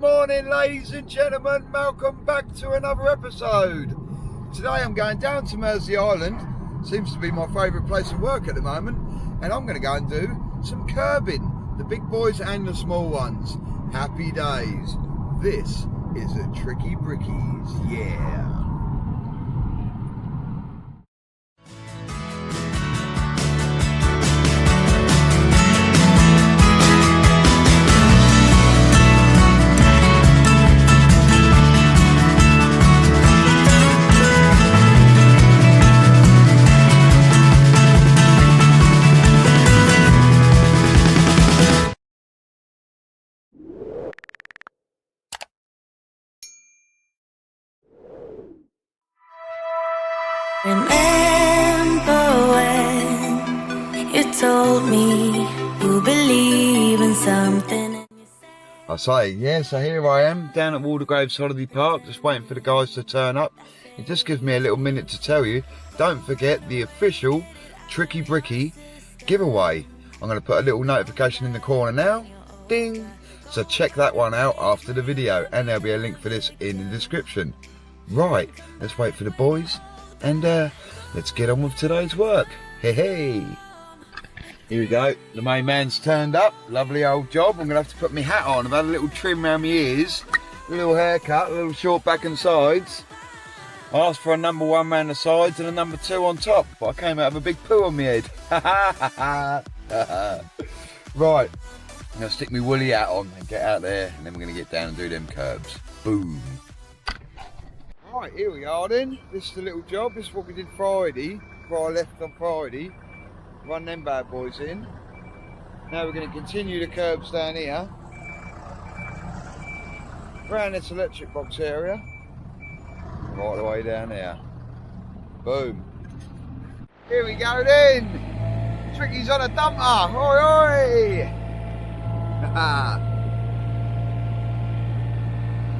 Morning, ladies and gentlemen, welcome back to another episode. Today I'm going down to Mersey Island, seems to be my favourite place to work at the moment, and I'm going to go and do some curbing, the big boys and the small ones. Happy days. This is a Tricky Brickies, yeah. Remember when you told me you believe in something. I say, yeah, so here I am down at Waldegraves Holiday Park, just waiting for the guys to turn up. It just gives me a little minute to tell you, don't forget the official Tricky Bricky giveaway. I'm going to put a little notification in the corner now, ding. So check that one out after the video, and there'll be a link for this in the description. Right, let's wait for the boys. And let's get on with today's work. Hey. Here we go. The main man's turned up. Lovely old job. I'm going to have to put my hat on. I've had a little trim around my ears. A little haircut, a little short back and sides. I asked for a number 1 round the sides and a number 2 on top, but I came out with a big poo on my head. Right. I'm going to stick my woolly hat on and get out there, and then we're going to get down and do them curbs. Boom. Right, here we are then. This is the little job. This is what we did Friday, before I left on Friday. Run them bad boys in. Now we're going to continue the curbs down here. Around this electric box area. Right the way down here. Boom. Here we go then. Tricky's on a dumper. Oi oi.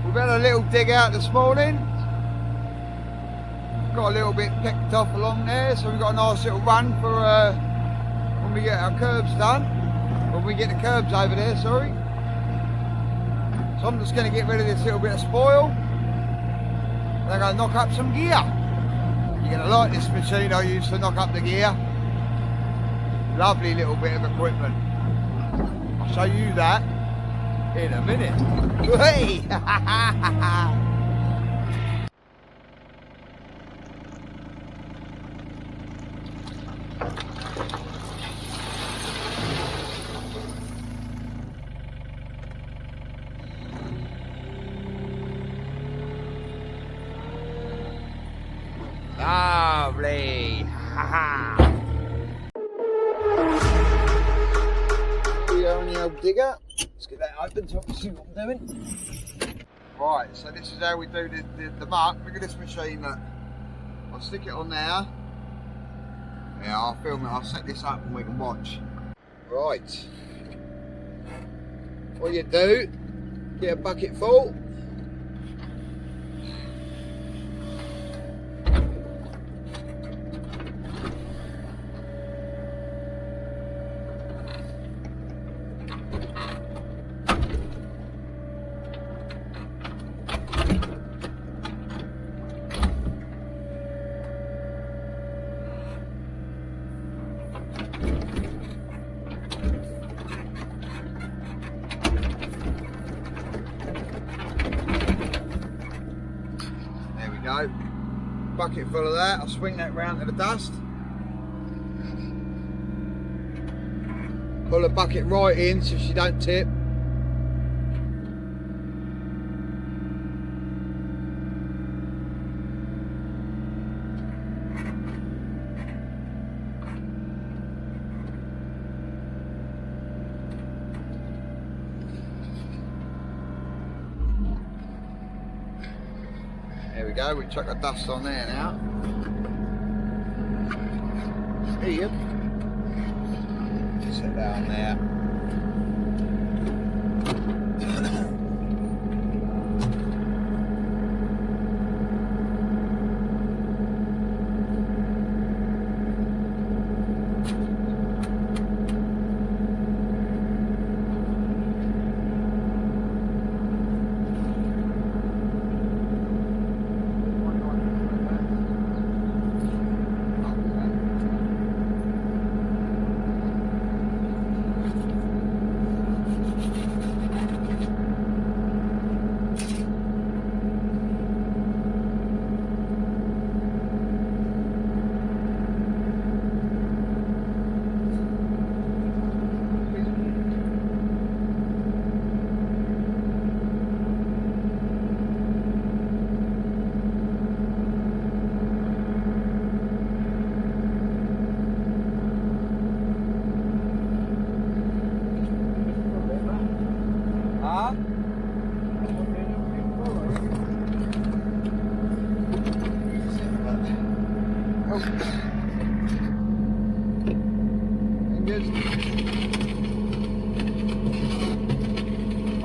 We've had a little dig out this morning. Got a little bit picked off along there, so we've got a nice little run for when we get our curbs done. When we get the curbs over there, sorry. So I'm just going to get rid of this little bit of spoil. And I'm going to knock up some gear. You're going to like this machine I use to knock up the gear. Lovely little bit of equipment. I'll show you that in a minute. Hey! Lovely! Ha ha! Here we go on the old digger. Let's get that open so I can see what I'm doing. Right, so this is how we do the mark. Look at this machine, look. I'll stick it on there. Yeah, I'll film it, I'll set this up and we can watch. Right. What you do, get a bucket full. Go. Bucket full of that, I'll swing that round to the dust. Pull the bucket right in so she don't tip. There we go, we chuck the dust on there now. Here. Set that on there.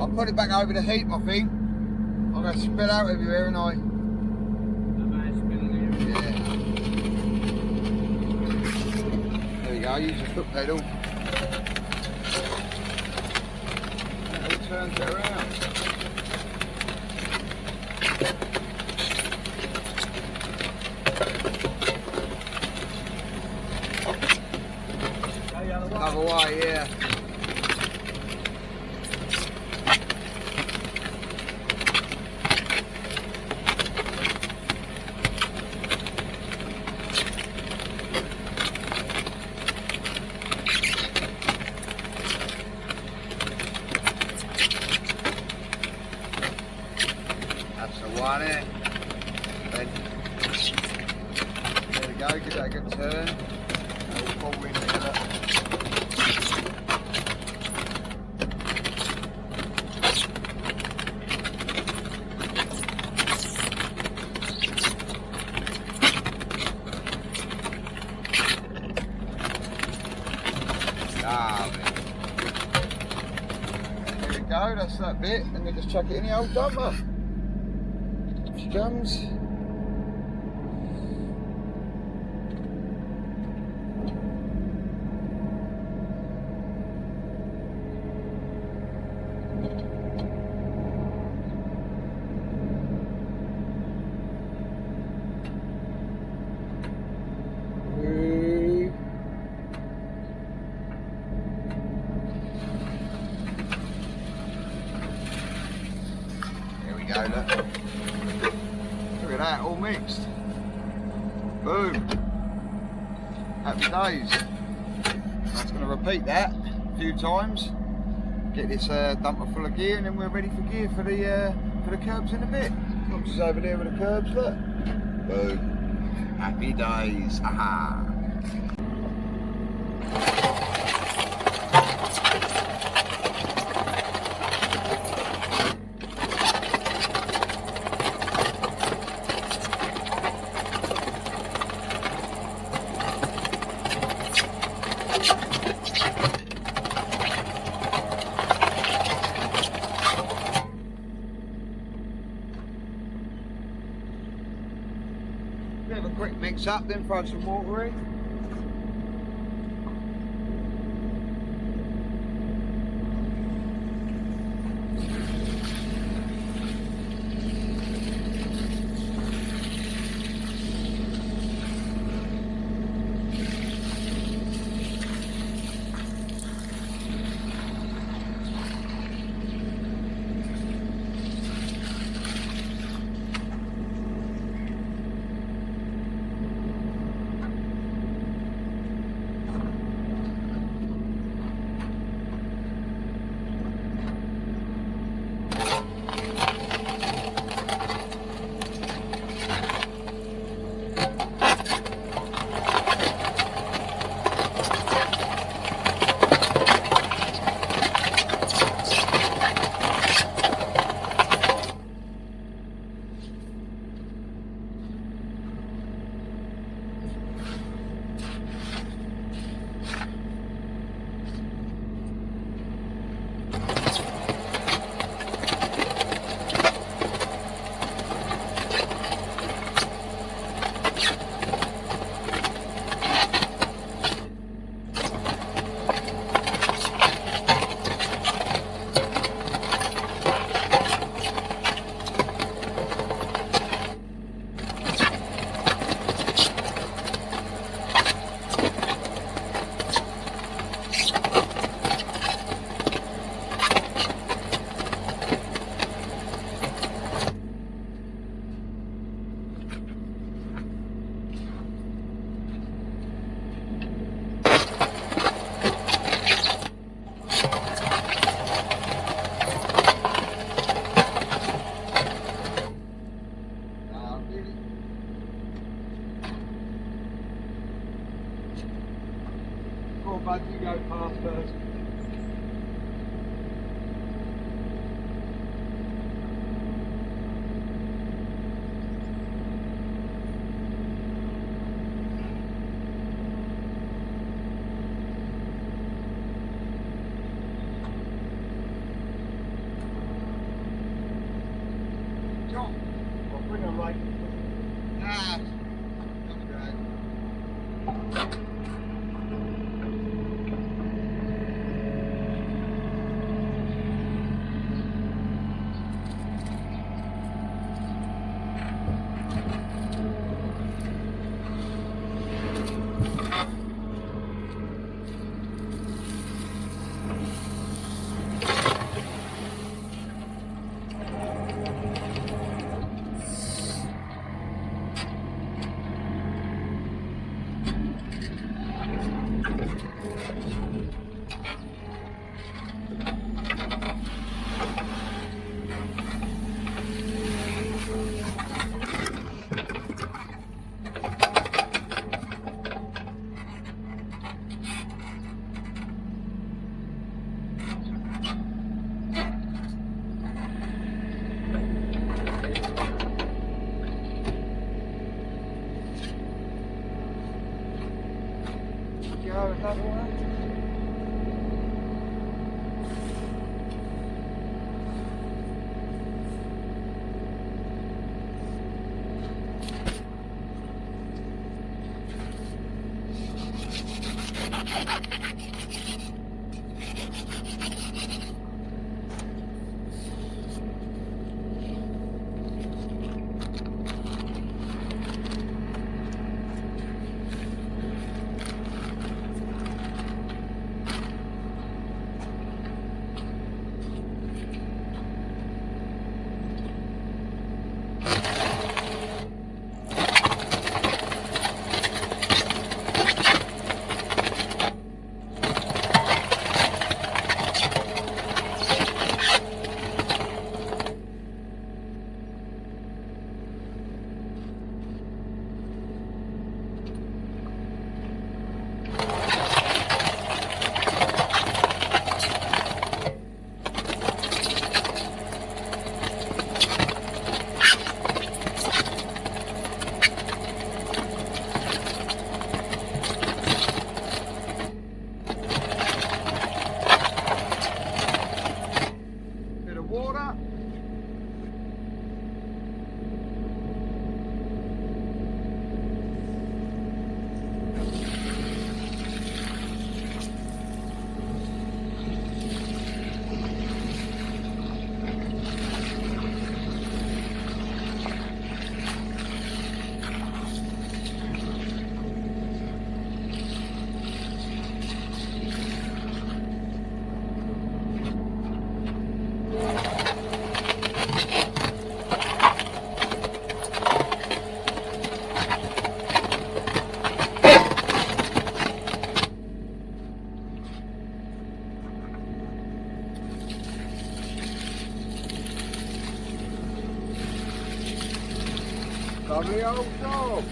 I'll put it back over the heap, I think. I'm going to spill out everywhere, and I. Yeah. There you go, use the foot pedal. That all turns it around. Other way, yeah. That's the one, eh? Then, there we go, give that a good turn. It'll fall in together. There we go, that's that bit. Then we just chuck it in the old dumper. She comes. Look. Look at that, all mixed. Boom. Happy days. That's going to repeat that a few times. Get this dumper full of gear, and then we're ready for gear for the curbs in a bit. Comes us over there with the curbs, look. Boom. Happy days. Aha. Have a quick mix up, then throw some water in. Go on, bud, you go past first. on, mate. Ah, come drag. Another one. Lovely old job.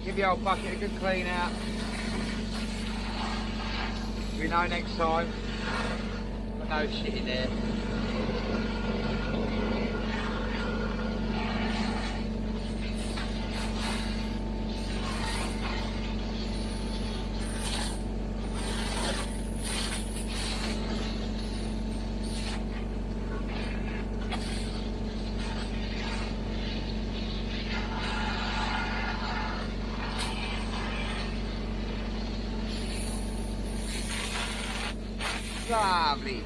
Give the old bucket a good clean out. We know next time. Got no shit in there. Lovely.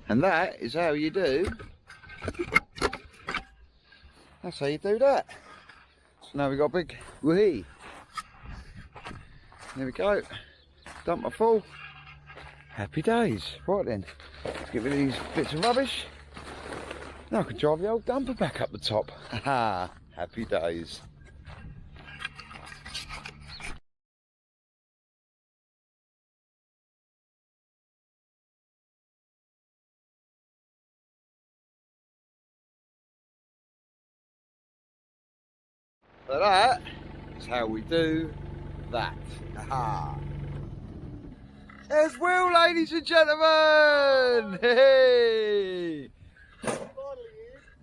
And that is how you do. That's how you do that. So now we've got a big woohee. There we go. Dump my full. Happy days. Right then, let's get rid of these bits of rubbish. Now I can drive the old dumper back up the top. Haha, happy days. So that is how we do that. Aha. There's Will, ladies and gentlemen! Hey!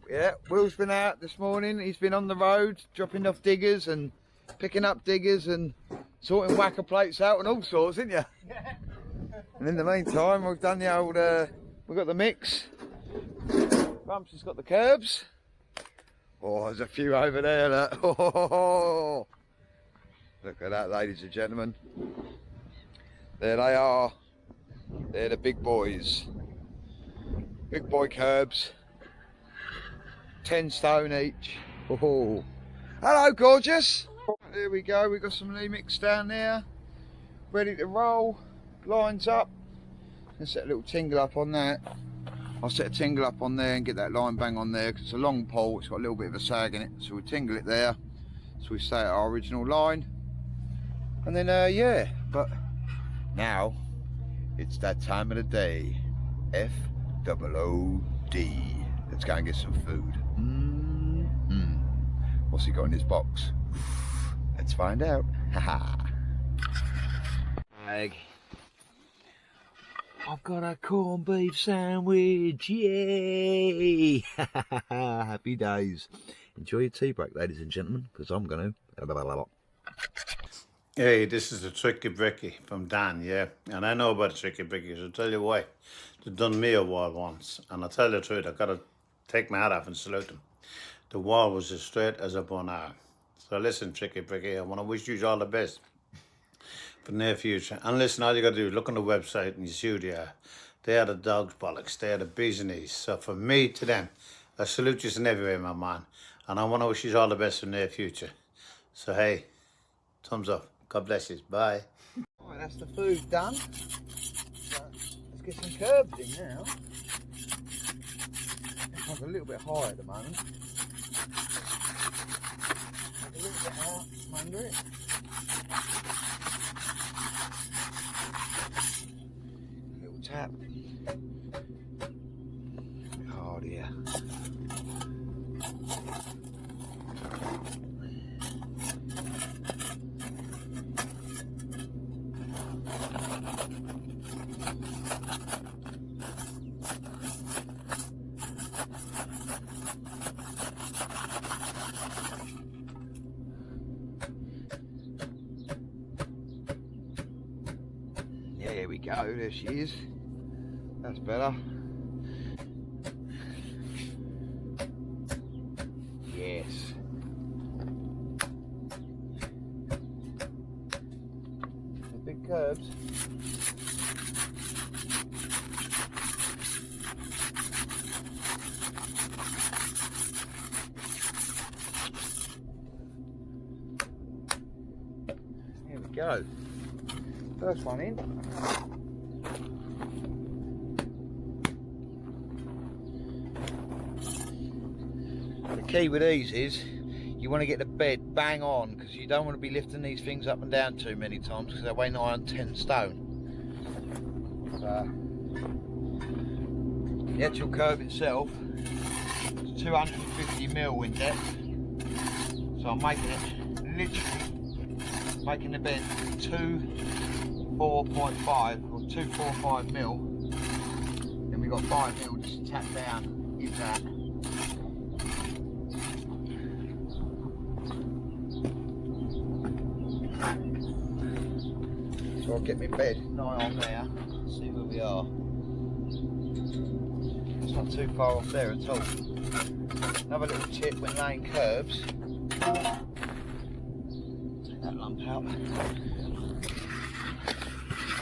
Yeah, Will's been out this morning. He's been on the road, dropping off diggers and picking up diggers and sorting whacker plates out and all sorts, isn't you? Yeah. And in the meantime, we've done the old, we've got the mix. Bumps has got the curbs. Oh, there's a few over there, look. Oh, look at that, ladies and gentlemen. There they are. They're the big boys. Big boy curbs. 10 stone each. Oh, hello, gorgeous. There we go. We've got some Lee mix down there. Ready to roll. Lines up. Let's set a little tingle up on that. I'll set a tingle up on there and get that line bang on there because it's a long pole, it's got a little bit of a sag in it, so we'll tingle it there so we stay at our original line. And then yeah, but now it's that time of the day. F-O-O-D. Let's go and get some food. What's he got in his box? Let's find out. Haha. Egg. I've got a corned beef sandwich, yay! Happy days. Enjoy your tea break, ladies and gentlemen, because I'm going to. Hey, this is the Tricky Bricky from Dan, yeah? And I know about the Tricky Bricky, so I'll tell you why. They've done me a wall once, and I'll tell you the truth, I've got to take my hat off and salute them. The wall was as straight as a bun hour. So listen, Tricky Bricky, I want to wish you all the best for the near future. And listen, all you got to do is look on the website and you see who they are. They are the dog's bollocks. They are the bees and knees. So from me to them, I salute you in every way, my man. And I want to wish you all the best for the near future. So hey, thumbs up. God bless you. Bye. Right, that's the food done. So let's get some curbs in now. This one's a little bit high at the moment. A little bit out from under it. A little tap. Oh dear. Yeah, here we go, there she is. That's better. Yes. The big curbs. Here we go. First one in. The key with these is you want to get the bed bang on, because you don't want to be lifting these things up and down too many times, because they weigh nigh on 10 stone. The actual curb itself is 250mm in depth, so I'm making it literally making the bed 4.5 or 245mm. Then we've got 5mm just to tap down into that. So I'll get my bed nigh on there, see where we are. It's not too far off there at all. Another little tip when laying curbs, take that lump out.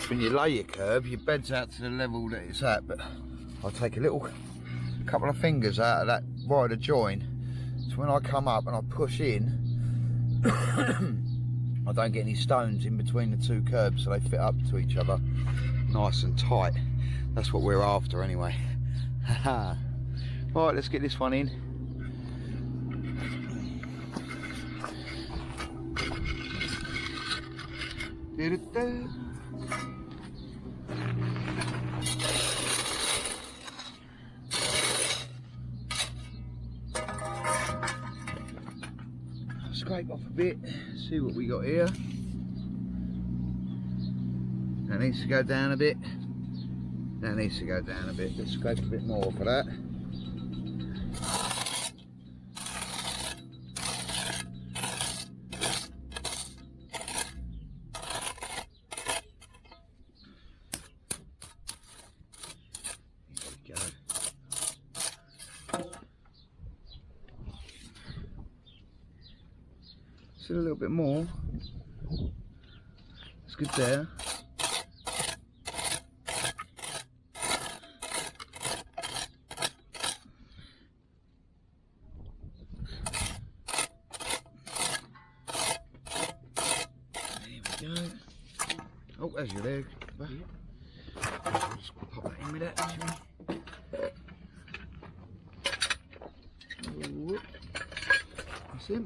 When you lay your curb, your bed's out to the level that it's at, but I'll take a couple of fingers out of that rider joint, so when I come up and I push in, I don't get any stones in between the two curbs, so they fit up to each other nice and tight. That's what we're after anyway. Right, let's get this one in. Scrape off a bit, see what we got here. That needs to go down a bit. That needs to go down a bit. Let's scrape a bit more for that. Here we go. Still a little bit more. It's good there. There we go. Oh, there's your leg. Just pop that in with that, shall we? That's it.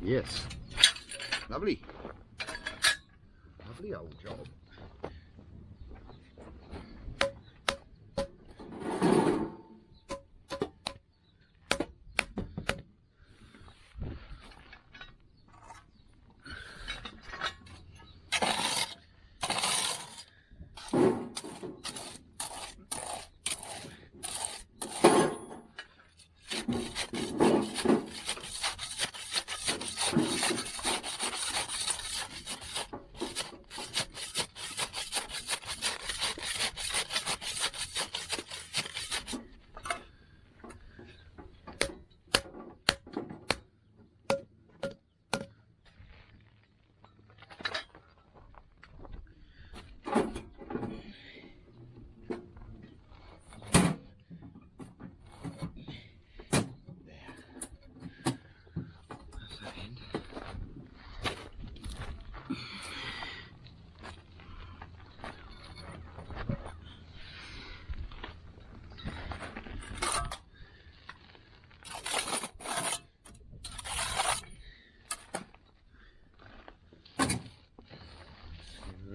Yes. Lovely. Lovely old job.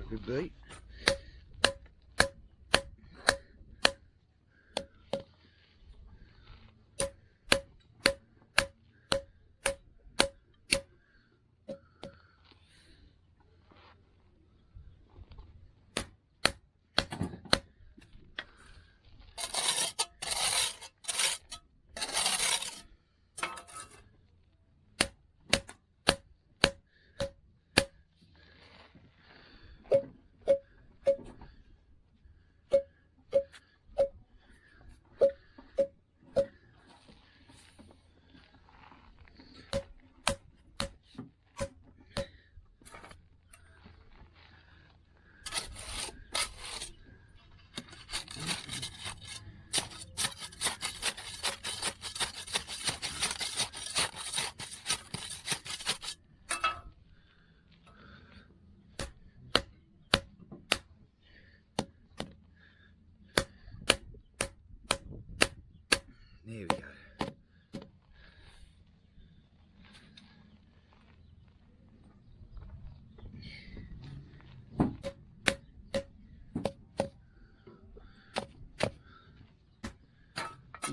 Good beat.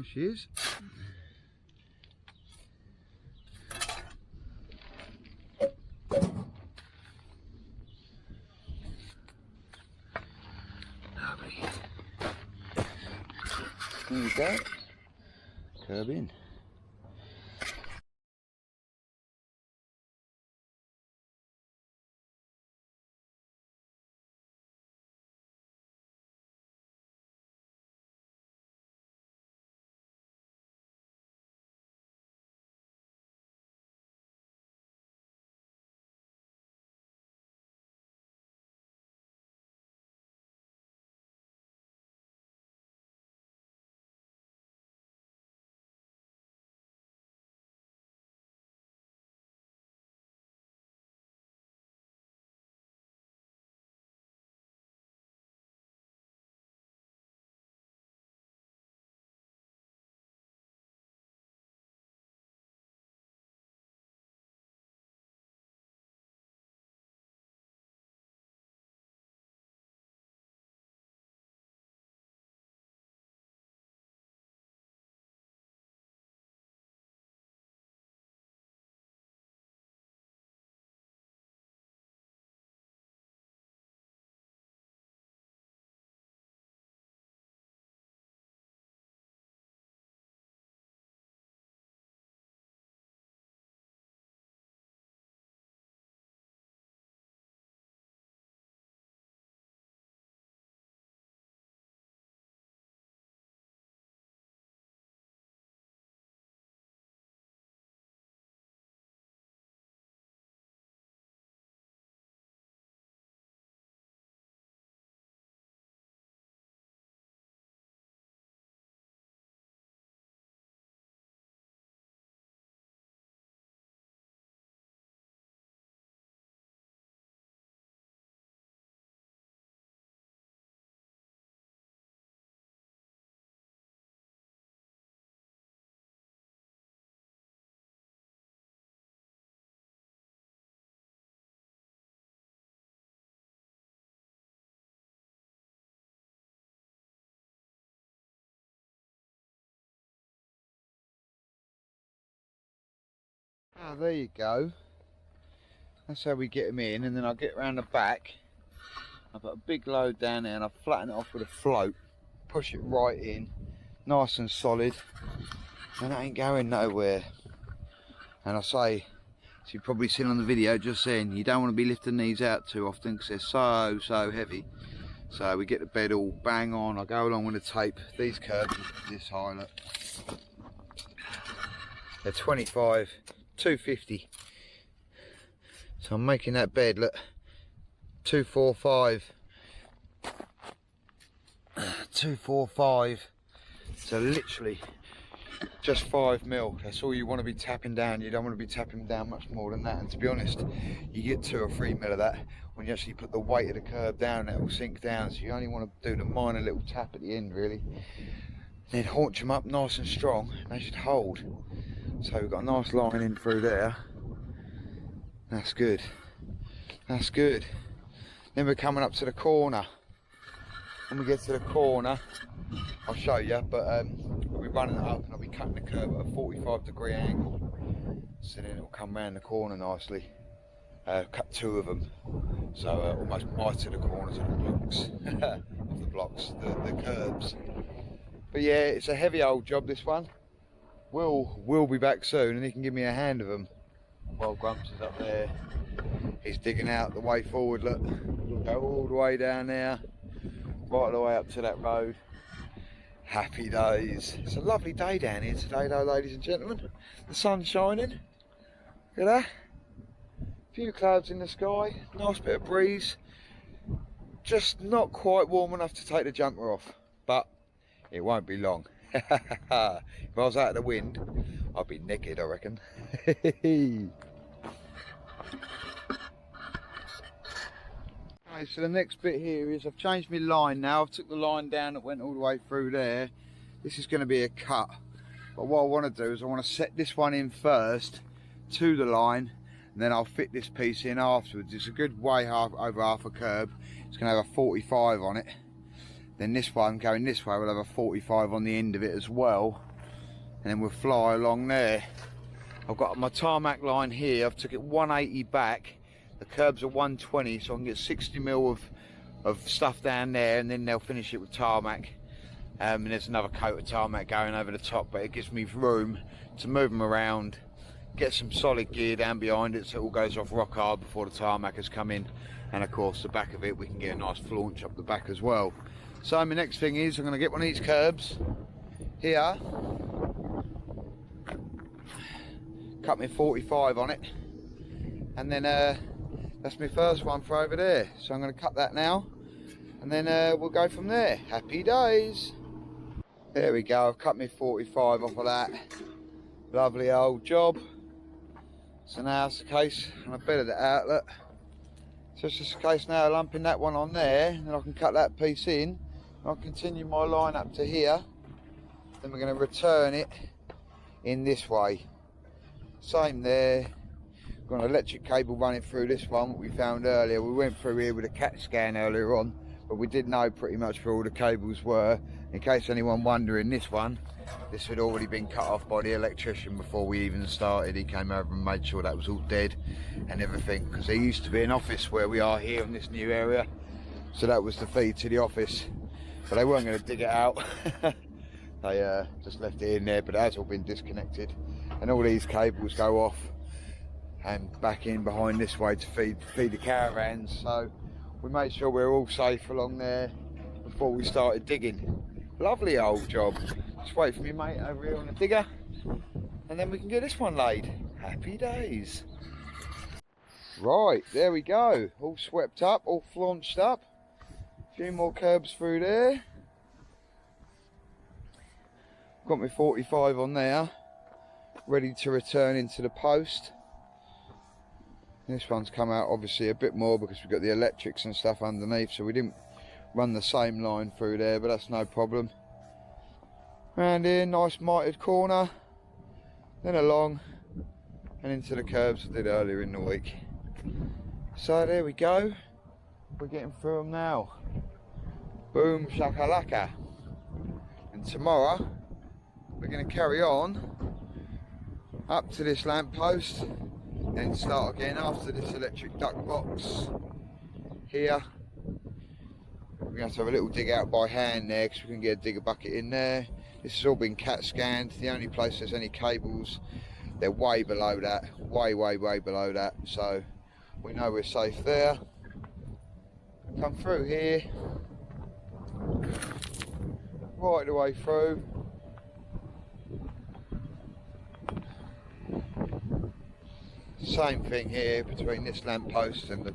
There she is. Lovely. There we go. Curb in. Ah, there you go. That's how we get them in, and then I'll get around the back. I put a big load down there and I flatten it off with a float, push it right in, nice and solid, and it ain't going nowhere. And I say, as you've probably seen on the video just then, you don't want to be lifting these out too often because they're so heavy. So we get the bed all bang on. I go along with the tape. These curbs are this high, look. They're 25, 250. So I'm making that bed, look, 245. 245. So literally just 5 mil. That's all you want to be tapping down. You don't want to be tapping down much more than that. And to be honest, you get 2 or 3 mil of that when you actually put the weight of the curb down. It will sink down. So you only want to do the minor little tap at the end, really. Then haunch them up nice and strong. And they should hold. So we've got a nice line in through there. That's good. That's good. Then we're coming up to the corner. When we get to the corner, I'll show you, but we'll be running it up and I'll be cutting the curb at a 45-degree angle. So then it'll come round the corner nicely. Cut 2 of them. So almost right to the corners of the blocks. Of the blocks, the curbs. But yeah, it's a heavy old job, this one. We'll be back soon and he can give me a hand of them. While Grumps is up there, he's digging out the way forward, look. Go all the way down there, right the way up to that road. Happy days. It's a lovely day down here today though, ladies and gentlemen. The sun's shining. Look at that. A few clouds in the sky, nice bit of breeze. Just not quite warm enough to take the jumper off, but it won't be long. If I was out of the wind, I'd be naked, I reckon. Okay, so the next bit here is I've changed my line now. I've took the line down that went all the way through there. This is going to be a cut. But what I want to do is I want to set this one in first to the line, and then I'll fit this piece in afterwards. It's a good way over half a curb. It's going to have a 45 on it. Then this one going this way will have a 45 on the end of it as well. and then we'll fly along there. I've got my tarmac line here. I've took it 180 back. The curbs are 120, so I can get 60 mil of stuff down there, and then they'll finish it with tarmac. And there's another coat of tarmac going over the top, but it gives me room to move them around, get some solid gear down behind it so it all goes off rock hard before the tarmac has come in. And of course the back of it, we can get a nice flaunch up the back as well. So my next thing is I'm going to get one of these curbs here, cut me 45 on it, and then that's my first one for over there. So I'm going to cut that now, and then we'll go from there. Happy days. There we go, I've cut me 45 off of that. Lovely old job. So now it's the case, and I've bedded it out, look. So it's just a case now of lumping that one on there, and then I can cut that piece in, and I'll continue my line up to here. Then we're going to return it in this way. Same there. Got an electric cable running through this one, what we found earlier. We went through here with a CAT scan earlier on, but we did know pretty much where all the cables were. In case anyone wondering, this had already been cut off by the electrician before we even started. He came over and made sure that was all dead and everything, because there used to be an office where we are here in this new area, so that was the feed to the office, but they weren't going to dig it out. They just left it in there, but it has all been disconnected, and all these cables go off and back in behind this way to feed the caravans. So we made sure we're all safe along there before we started digging. Lovely old job. Just wait for me mate over here on the digger, and then we can get this one laid. Happy days. Right, there we go. All swept up, all flaunched up. A few more curbs through there. Got my 45 on there, ready to return into the post. This one's come out obviously a bit more because we've got the electrics and stuff underneath, so we didn't run the same line through there, but that's no problem. Round here, nice mitered corner, then along and into the curbs I did earlier in the week. So there we go, we're getting through them now. Boom shakalaka. And tomorrow we're going to carry on up to this lamp post, then start again after this electric duct box here. We're going to have a little dig out by hand there because we can get a digger bucket in there. This has all been CAT scanned. The only place there's any cables, they're way below that, way below that, so we know we're safe there. Come through here, right the way through. Same thing here between this lamp post and the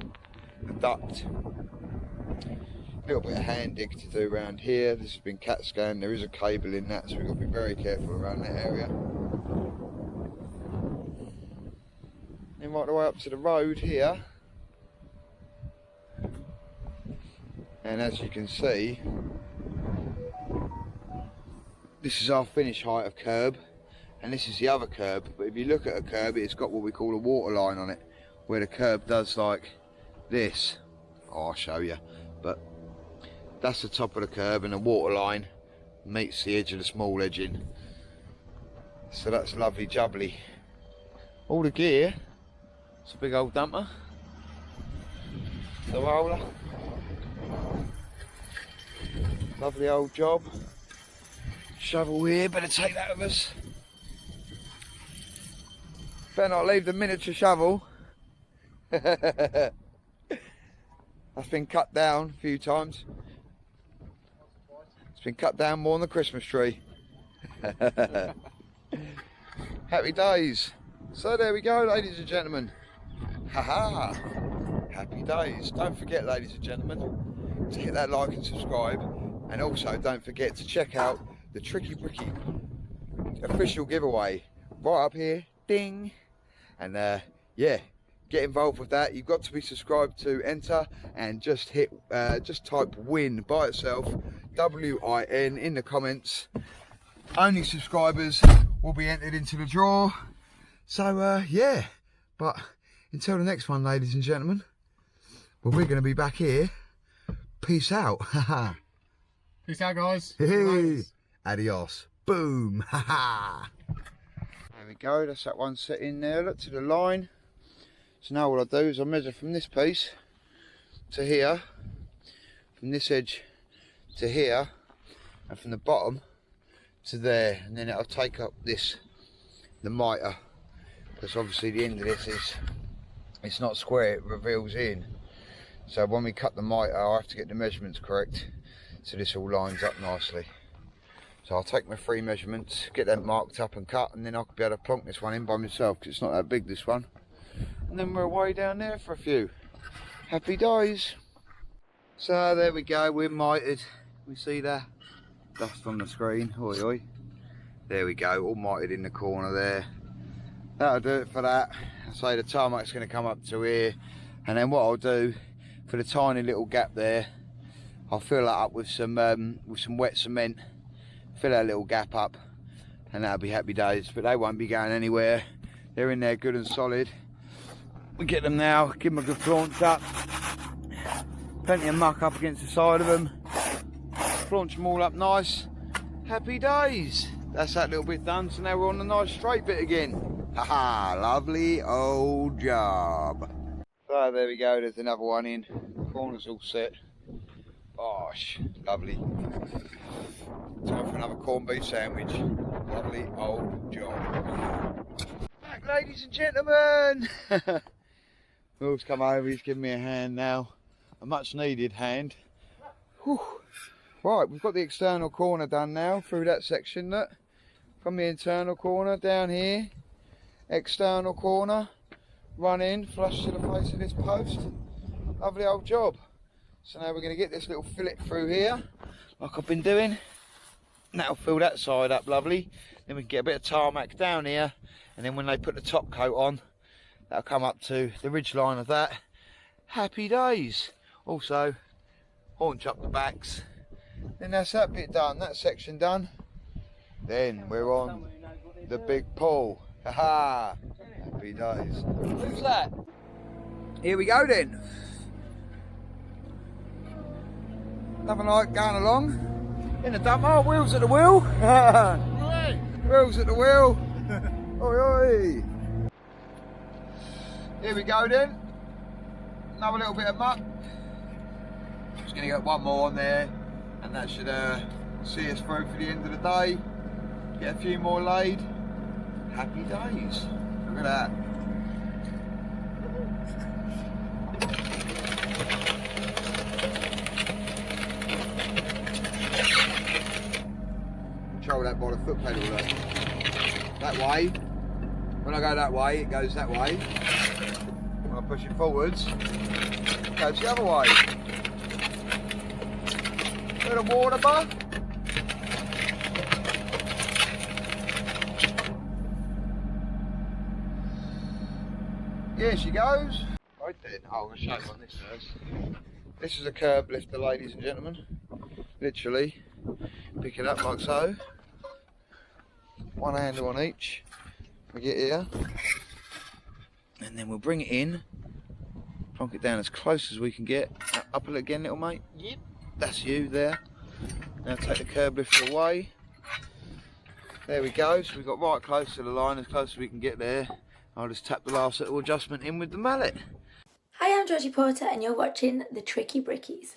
duct. A little bit of hand dig to do around here. This has been CAT scanned. There is a cable in that, so we've got to be very careful around that area. Then right the way up to the road here. And as you can see, this is our finish height of curb, and this is the other curb. But if you look at a curb, it's got what we call a water line on it, where the curb does like this. Oh, I'll show you. But that's the top of the curb, and the water line meets the edge of the small edging. So that's lovely jubbly. All the gear, it's a big old dumper. The roller. Lovely old job. Shovel here, better take that with us. Better not leave the miniature shovel. That's been cut down a few times. It's been cut down more than the Christmas tree. Happy days. So there we go, ladies and gentlemen. Haha. Happy days. Don't forget, ladies and gentlemen, to hit that like and subscribe, and also don't forget to check out the Tricky Bricky official giveaway right up here. Ding. And yeah, get involved with that. You've got to be subscribed to enter, and just hit just type win by itself, WIN, in the comments. Only subscribers will be entered into the draw. So yeah, but until the next one, ladies and gentlemen, well, we're going to be back here. Peace out. Peace out, guys. Hey, adios. Boom! Ha ha! There we go, that's that one set in there. Look to the line. So now what I do is I measure from this piece to here, from this edge to here, and from the bottom to there, and then it'll take up this, the mitre, because obviously the end of this is, it's not square, it reveals in. So when we cut the mitre, I have to get the measurements correct so this all lines up nicely. So I'll take my 3 measurements, get them marked up and cut, and then I'll be able to plonk this one in by myself, because it's not that big, this one. And then we're away down there for a few. Happy days. So there we go, we're mitered. We see that dust on the screen, oi oi. There we go, all mitered in the corner there. That'll do it for that. I say the tarmac's going to come up to here, and then what I'll do for the tiny little gap there, I'll fill that up with some wet cement, fill that little gap up, and that'll be happy days. But they won't be going anywhere. They're in there good and solid. We get them now, give them a good flaunch up. Plenty of muck up against the side of them. Flaunch them all up nice. Happy days. That's that little bit done, so now we're on the nice straight bit again. Haha, lovely old job. So there we go, there's another one in. Corner's all set. Gosh, lovely. Time for another corned beef sandwich. Lovely old job. Back, ladies and gentlemen. Will's come over, he's giving me a hand now. A much needed hand. Whew. Right, we've got the external corner done now through that section. Look, from the internal corner down here, external corner, run in, flush to the face of this post. Lovely old job. So now we're going to get this little fillet through here, like I've been doing. That'll fill that side up lovely. Then we can get a bit of tarmac down here, and then when they put the top coat on, that'll come up to the ridge line of that. Happy days. Also, haunch up the backs. Then that's that bit done, that section done. Then we're on the big pull. Haha, happy days. Who's that? Here we go then. Nothing like going along in the dump. Oh, wheels at the wheel. Wheels at the wheel. Oi, oi. Here we go then. Another little bit of muck. Just going to get one more on there, and that should see us through for the end of the day. Get a few more laid. Happy days. Look at that. Control that by the foot pedal. Look. That way. When I go that way, it goes that way. When I push it forwards, it goes the other way. Bit of water, bud. Here she goes. Right then. Oh, I'm going to show you on this first. This is a curb lifter, ladies and gentlemen. Literally, pick it up like so. One handle on each. We get here. And then we'll bring it in. Plonk it down as close as we can get. Up a little again, little mate. Yep. That's you there. Now take the curb lifter away. There we go. So we got right close to the line, as close as we can get there. I'll just tap the last little adjustment in with the mallet. Hi, I'm Georgie Porter and you're watching the Tricky Brickies.